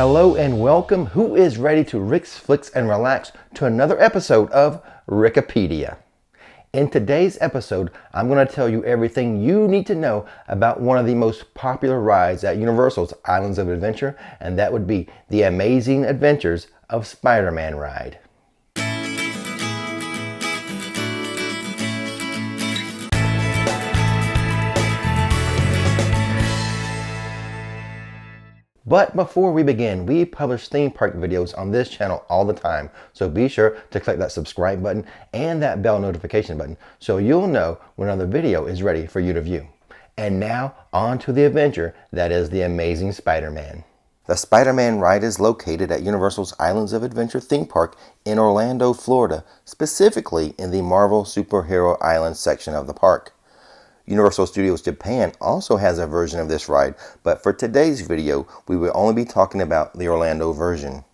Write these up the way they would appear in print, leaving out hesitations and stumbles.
Hello and welcome. Who is ready to Rix, Flicks, and relax to another episode of Rikipedia? In today's episode, I'm going to tell you everything you need to know about one of the most popular rides at Universal's Islands of Adventure, and that would be the Amazing Adventures of Spider-Man ride. But before we begin, we publish theme park videos on this channel all the time, so be sure to click that subscribe button and that bell notification button so you'll know when another video is ready for you to view. And now, on to the adventure that is the Amazing Spider-Man. The Spider-Man ride is located at Universal's Islands of Adventure theme park in Orlando, Florida, specifically in the Marvel Superhero Island section of the park. Universal Studios Japan also has a version of this ride, but for today's video, we will only be talking about the Orlando version.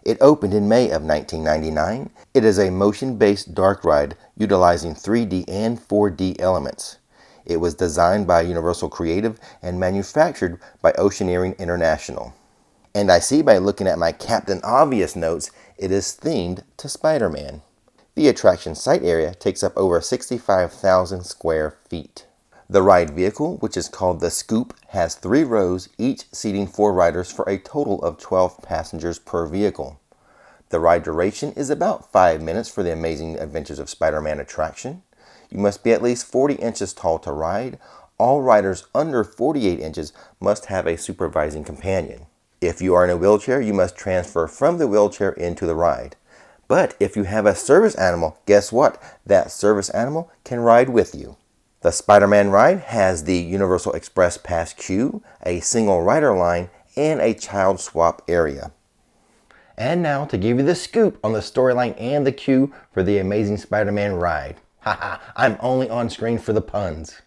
It opened in May of 1999. It is a motion-based dark ride utilizing 3D and 4D elements. It was designed by Universal Creative and manufactured by Oceaneering International. And I see by looking at my Captain Obvious notes, it is themed to Spider-Man. The attraction site area takes up over 65,000 square feet. The ride vehicle, which is called the Scoop, has 3 rows, each seating 4 riders for a total of 12 passengers per vehicle. The ride duration is about 5 minutes for the Amazing Adventures of Spider-Man attraction. You must be at least 40 inches tall to ride. All riders under 48 inches must have a supervising companion. If you are in a wheelchair, you must transfer from the wheelchair into the ride. But if you have a service animal, guess what? That service animal can ride with you. The Spider-Man ride has the Universal Express Pass queue, a single rider line, and a child swap area. And now to give you the scoop on the storyline and the queue for the Amazing Spider-Man ride. Haha, I'm only on screen for the puns.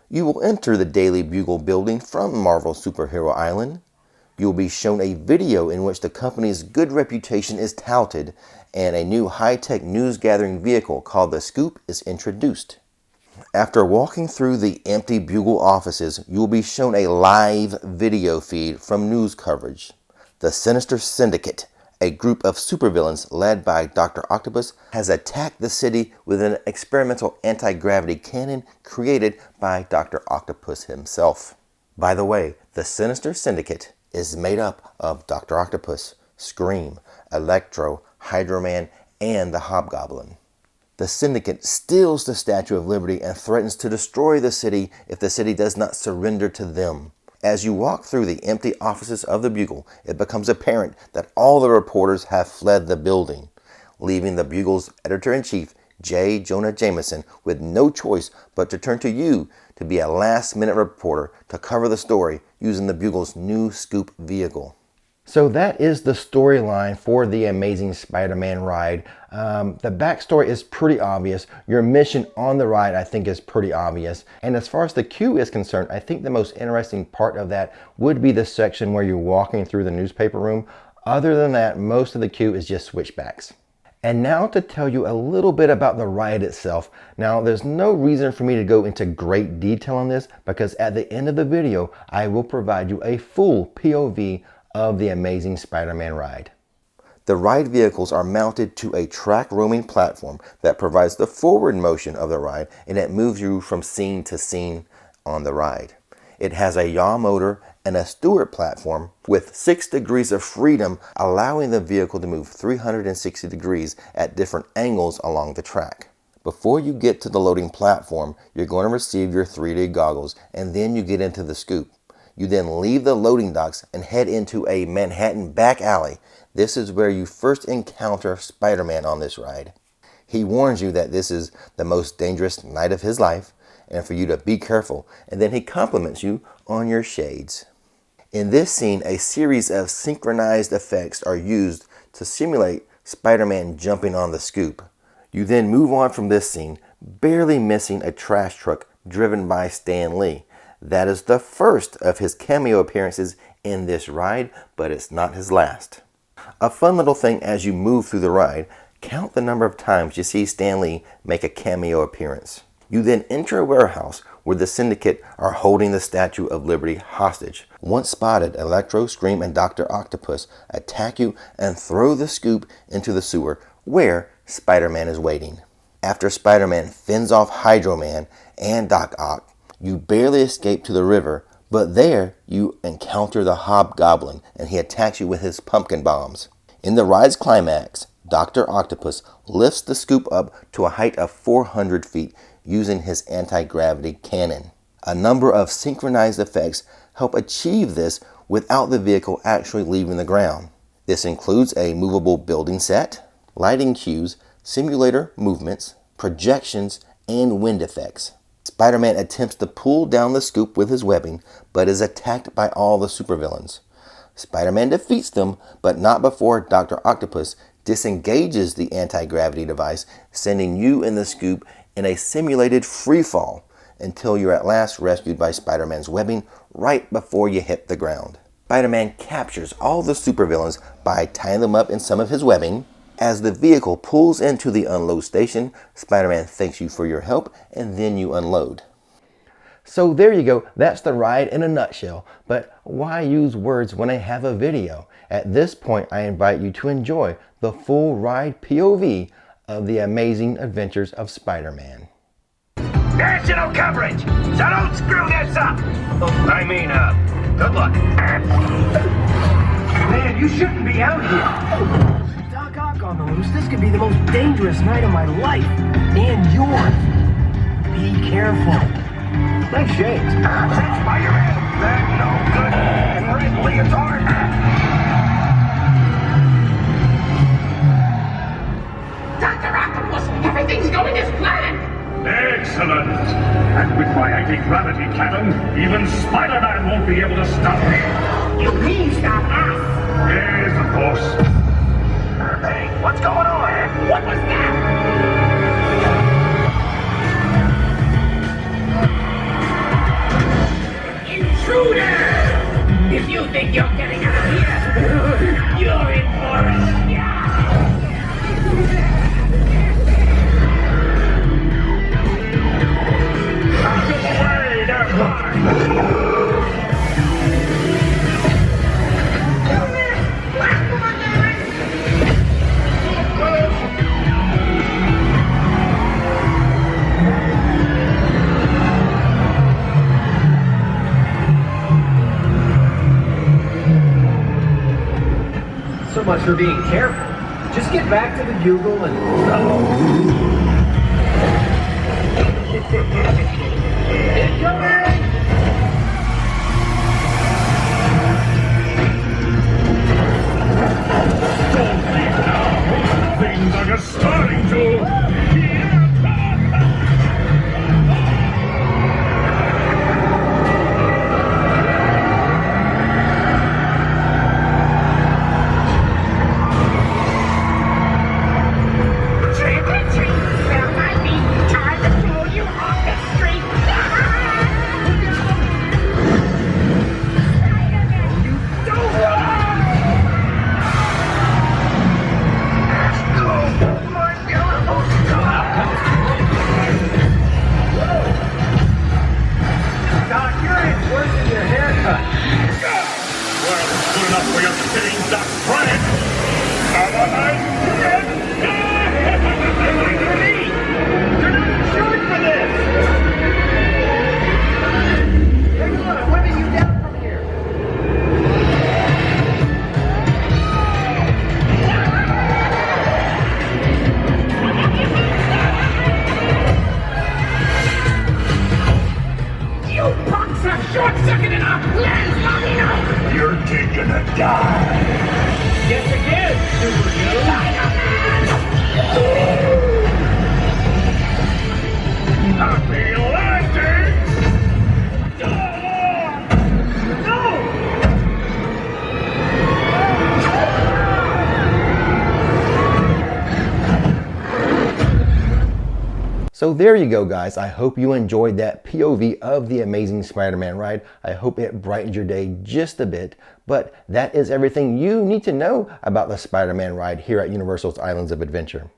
You will enter the Daily Bugle building from Marvel Superhero Island. You will be shown a video in which the company's good reputation is touted, and a new high-tech news-gathering vehicle called the Scoop is introduced. After walking through the empty Bugle offices, you will be shown a live video feed from news coverage. The Sinister Syndicate, a group of supervillains led by Dr. Octopus, has attacked the city with an experimental anti-gravity cannon created by Dr. Octopus himself. By the way, the Sinister Syndicate is made up of Dr. Octopus, Scream, Electro, Hydro-Man, and the Hobgoblin. The Syndicate steals the Statue of Liberty and threatens to destroy the city if the city does not surrender to them. As you walk through the empty offices of the Bugle, it becomes apparent that all the reporters have fled the building, leaving the Bugle's editor-in-chief, J. Jonah Jameson, with no choice but to turn to you to be a last-minute reporter to cover the story using the Bugle's new Scoop vehicle. So that is the storyline for the Amazing Spider-Man ride. The backstory is pretty obvious. Your mission on the ride, I think, is pretty obvious. And as far as the queue is concerned, I think the most interesting part of that would be the section where you're walking through the newspaper room. Other than that, most of the queue is just switchbacks. And now to tell you a little bit about the ride itself. Now, there's no reason for me to go into great detail on this because at the end of the video, I will provide you a full POV of the Amazing Spider-Man ride. The ride vehicles are mounted to a track roaming platform that provides the forward motion of the ride, and it moves you from scene to scene on the ride. It has a yaw motor and a Stewart platform with 6 degrees of freedom, allowing the vehicle to move 360 degrees at different angles along the track. Before you get to the loading platform, you're going to receive your 3D goggles, and then you get into the Scoop. You then leave the loading docks and head into a Manhattan back alley. This is where you first encounter Spider-Man on this ride. He warns you that this is the most dangerous night of his life and for you to be careful, and then he compliments you on your shades. In this scene, a series of synchronized effects are used to simulate Spider-Man jumping on the Scoop. You then move on from this scene, barely missing a trash truck driven by Stan Lee. That is the first of his cameo appearances in this ride, but it's not his last. A fun little thing as you move through the ride, count the number of times you see Stan Lee make a cameo appearance. You then enter a warehouse where the Syndicate are holding the Statue of Liberty hostage. Once spotted, Electro, Scream, and Dr. Octopus attack you and throw the scoop into the sewer where Spider-Man is waiting. After Spider-Man fends off Hydro Man and Doc Ock, you barely escape to the river, but there you encounter the Hobgoblin and he attacks you with his pumpkin bombs. In the ride's climax, Dr. Octopus lifts the scoop up to a height of 400 feet using his anti-gravity cannon. A number of synchronized effects help achieve this without the vehicle actually leaving the ground. This includes a movable building set, lighting cues, simulator movements, projections, and wind effects. Spider-Man attempts to pull down the scoop with his webbing, but is attacked by all the supervillains. Spider-Man defeats them, but not before Dr. Octopus disengages the anti-gravity device, sending you and the scoop in a simulated free fall until you're at last rescued by Spider-Man's webbing right before you hit the ground. Spider-Man captures all the supervillains by tying them up in some of his webbing. As the vehicle pulls into the unload station, Spider-Man thanks you for your help and then you unload. So there you go, that's the ride in a nutshell. But why use words when I have a video? At this point, I invite you to enjoy the full ride POV of the amazing adventures of Spider-Man. National coverage, so don't screw this up. Good luck. Man, you shouldn't be out here. Doc Ock on the loose, this could be the most dangerous night of my life. And yours. Be careful. Nice shades. That's Spider-Man. That no good. And red leotard. Dr. Octopus, everything's going as planned. Excellent! And with my anti-gravity cannon, even Spider-Man won't be able to stop me! You mean stop us? Yes, of course. Hey, what's going on? What was that? Intruder! If you think you're getting out of here, you're in for it. So much for being careful. Just get back to the bugle and... Things are just starting to... You're taking a dive. Yes, again, Happy landings! So there you go, guys. I hope you enjoyed that POV of the Amazing Spider-Man ride. I hope it brightened your day just a bit. But that is everything you need to know about the Spider-Man ride here at Universal's Islands of Adventure.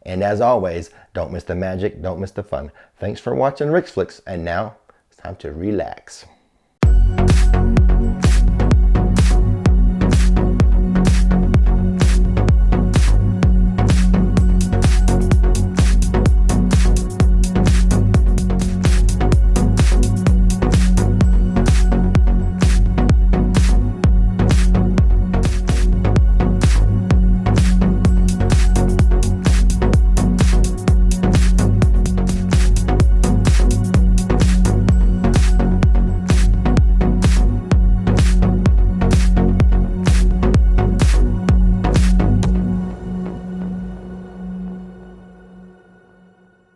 And as always, don't miss the magic, don't miss the fun. Thanks for watching Rix Flicks, and now it's time to relax.